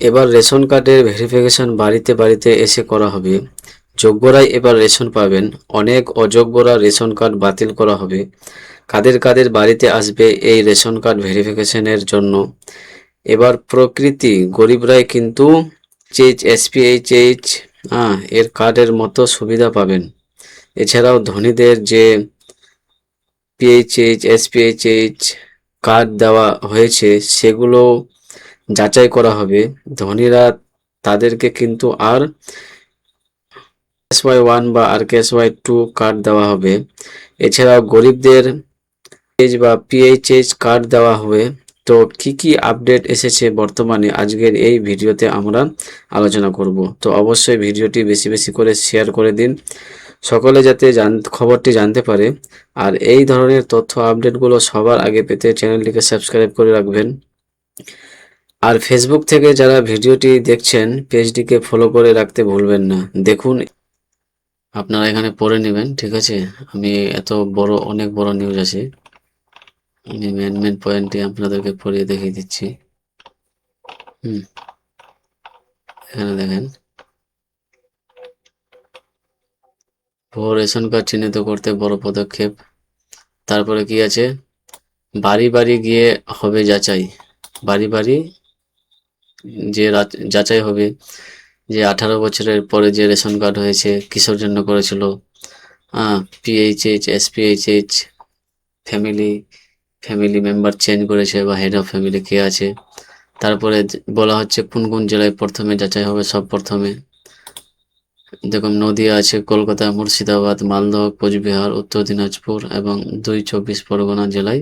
এবার রেশন কার্ডের ভেরিফিকেশন বাড়িতে বাড়িতে এসে করা হবে। যোগ্যরাই এবার রেশন পাবেন, অনেক অযোগ্যরা রেশন কার্ড বাতিল করা হবে। কাদের কাদের বাড়িতে আসবে এই রেশন কার্ড ভেরিফিকেশনের জন্য? এবার প্রকৃতি গরিবরাই কিন্তু এসপিএইচএইচ এর কার্ডের মতো সুবিধা পাবেন। এছাড়াও ধনীদের যে পিএইচএইচ এসপিএইচএইচ কার্ড দেওয়া হয়েছে সেগুলো যাচাই করা হবে। ধনীরা তাদেরকে কিন্তু আর RKSY 1 বা RKSY 2 কার্ড দেওয়া হবে। এছাড়াও গরিবদের বা পিএইচএইচ কার্ড দেওয়া হবে। তো কি কি আপডেট এসেছে বর্তমানে আজকের এই ভিডিওতে আমরা আলোচনা করব। তো অবশ্যই ভিডিওটি বেশি বেশি করে শেয়ার করে দিন, সকলে যাতে খবরটি জানতে পারে। আর এই ধরনের তথ্য আপডেটগুলো সবার আগে পেতে চ্যানেলটিকে সাবস্ক্রাইব করে রাখবেন। আর ফেসবুক থেকে যারা ভিডিওটি দেখছেন পেজটিকে ফলো করে রাখতে ভুলবেন না। দেখুন, আপনারা এখানে পড়ে নেবেন, ঠিক আছে? আমি এত বড় অনেক বড় নিউজ আছে, আমি মেন পয়েন্টটি আপনাদেরকে পড়িয়ে দেখিয়ে দিচ্ছি। এখানে দেখেন, ভুয়ো রেশন কার্ড চিহ্নিত করতে বড় পদক্ষেপ। তারপরে কি আছে, বাড়ি বাড়ি গিয়ে হবে যাচাই। বাড়ি বাড়ি যে যাচাই হবে যে 18 বছরের পরে যে রেশন কার্ড হয়েছে কিসের জন্য করেছিল, PHH SPHH family member change করেছে বা হেড অফ ফ্যামিলি কে আছে। তারপরে বলা হচ্ছে কোন কোন জেলায় প্রথমে যাচাই হবে। সব প্রথমে দেখুন, নদিয়া আছে, কলকাতা, মুর্শিদাবাদ, মালদহ, কোচবিহার, উত্তর দিনাজপুর এবং 2 চব্বিশ পরগনা জেলায়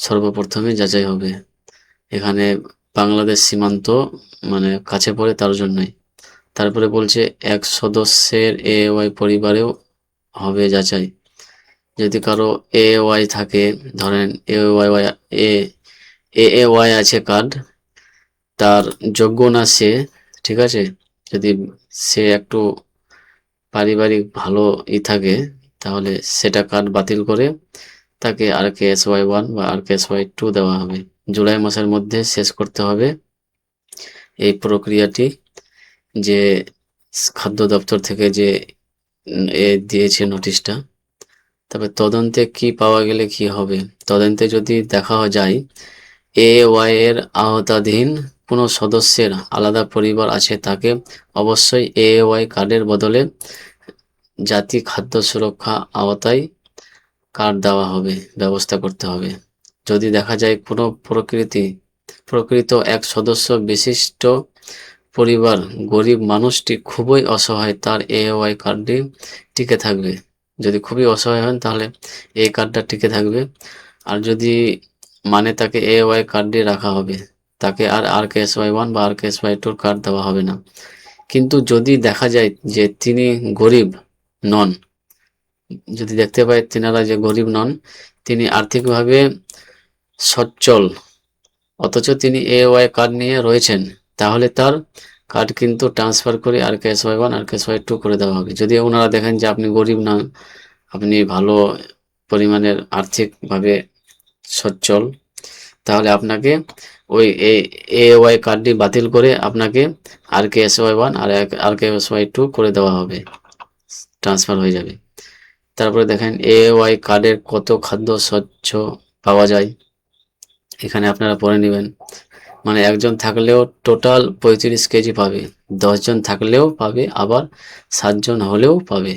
সর্বপ্রথমে যাচাই হবে। এখানে বাংলাদেশ সীমান্ত মানে কাছে পড়ে, তার জন্যই। তারপরে বলছে 1 সদস্যের এওয়াই পরিবারেও হবে যাচাই। যদি কারো এওয়াই থাকে, ধরেন এওয়াই আছে কার্ড, তার যোগ্য না সে, ঠিক আছে, যদি সে একটু পারিবারিক ভালো থাকে, তাহলে সেটা কার্ড বাতিল করে তাকে RKSY 1 বা RKSY 2 দেওয়া হবে। জুলাই মাসের মধ্যে শেষ করতে হবে এই প্রক্রিয়াটি, যে খাদ্য দপ্তর থেকে যে দিয়েছে নোটিশটা। তবে তদন্তে কি পাওয়া গেলে কি হবে? তদন্তে যদি দেখা যায় এওয়াই এর আওতাধীন কোনো সদস্যের আলাদা পরিবার আছে, তাকে অবশ্যই এওয়াই কার্ডের বদলে জাতীয় খাদ্য সুরক্ষা আওতায় কার্ড দেওয়া হবে, ব্যবস্থা করতে হবে। যদি দেখা যায় কোনো প্রকৃত এক সদস্য বিশিষ্ট পরিবার গরিব মানুষটি খুবই অসহায়, তার এওয়াই কার্ডটি টিকে থাকবে। যদি খুবই অসহায় হন তাহলে এই কার্ডটা টিকে থাকবে। আর যদি মানে তাকে এওয়াই কার্ডটি রাখা হবে, তাকে আর RKSY 1 বা RKSY 2 কার্ড দেওয়া হবে না। কিন্তু যদি দেখা যায় যে তিনি গরিব নন, যদি দেখতে পাই তিনারা যে গরিব নন, তিনি আর্থিকভাবে সচ্ছল, অথচ তিনি এওয়াই কার্ড নিয়ে রয়েছেন, তাহলে তার কার্ড কিন্তু ট্রান্সফার করে RKSY 1 RKSY 2 করে দেওয়া হবে। যদি ওনারা দেখেন যে আপনি গরিব না, আপনি ভালো পরিমাণের আর্থিকভাবে সচ্ছল, তাহলে আপনাকে ওই এওয়াই কার্ডটি বাতিল করে আপনাকে RKSY 1 আর RKSY 2 করে দেওয়া হবে, ট্রান্সফার হয়ে যাবে। তারপরে দেখেন এওয়াই কার্ডের কত খাদ্য স্বচ্ছ পাওয়া যায়, এখানে আপনারা পড়ে নেবেন। মানে একজন থাকলেও টোটাল 35 কেজি পাবে, 10 জন থাকলেও পাবে, আবার 7 জন হলেও পাবে।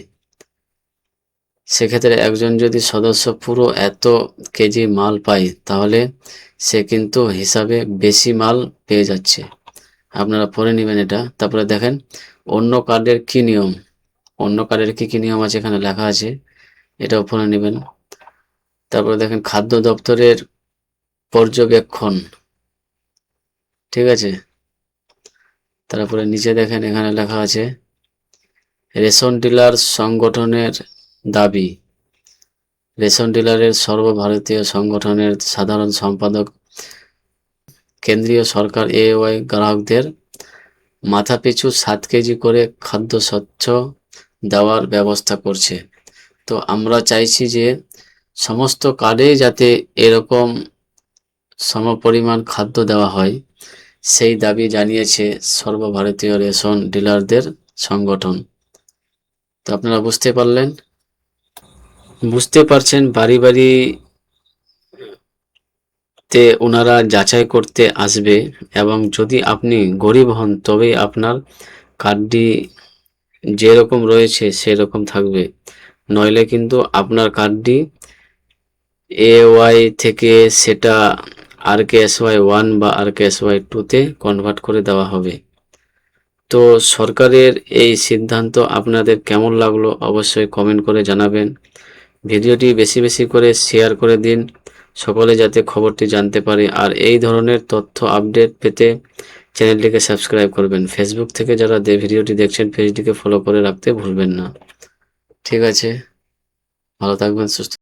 সেক্ষেত্রে একজন যদি সদস্য পুরো এত কেজি মাল পায়, তাহলে সে কিন্তু হিসাবে বেশি মাল পেয়ে যাচ্ছে। আপনারা পড়ে নেবেন এটা। তারপরে দেখেন অন্য কার্ডের কি নিয়ম, অন্য কার্ডের কি কি নিয়ম আছে এখানে লেখা আছে, এটাও পড়ে নেবেন। তারপরে দেখেন খাদ্য দপ্তরের পর্যবেক্ষণ, ঠিক আছে। তারপরে নিচে দেখেন এখানে লেখা আছে রেশন ডিলার সংগঠনের দাবি। রেশন ডিলারের সর্বভারতীয় সংগঠনের সাধারণ সম্পাদক কেন্দ্রীয় সরকার এওয়াই গ্রাহকদের মাথাপিছু 7 কেজি করে খাদ্য স্বচ্ছ দেওয়ার ব্যবস্থা করছে। তো আমরা চাইছি যে সমস্ত কার্ডে যাতে এরকম সমপরিমাণ খাদ্য দেওয়া হয়, সেই দাবি জানিয়েছে সর্বভারতীয় রেশন ডিলারদের সংগঠন। তো আপনারা বুঝতে পারছেন বাড়ি বাড়ি তে ওনারা যাচাই করতে আসবে, এবং যদি আপনি গরিব হন তবেই আপনার কার্ডটি যেরকম রয়েছে সেরকম থাকবে, নইলে কিন্তু আপনার কার্ডটি AY থেকে সেটা RKSY 1 বা RKSY 2 তে কনভার্ট করে দেওয়া হবে। তো সরকারের এই সিদ্ধান্ত আপনাদের কেমন লাগলো অবশ্যই কমেন্ট করে জানাবেন। ভিডিওটি বেশি বেশি করে শেয়ার করে দিন, সকলে যাতে খবরটি জানতে পারে। আর এই ধরনের তথ্য আপডেট পেতে চ্যানেলটিকে সাবস্ক্রাইব করবেন। ফেসবুক থেকে যারা ভিডিওটি দেখছেন পেজটিকে ফলো করে রাখতে ভুলবেন না। ঠিক আছে, ভালো থাকবেন, সুস্থ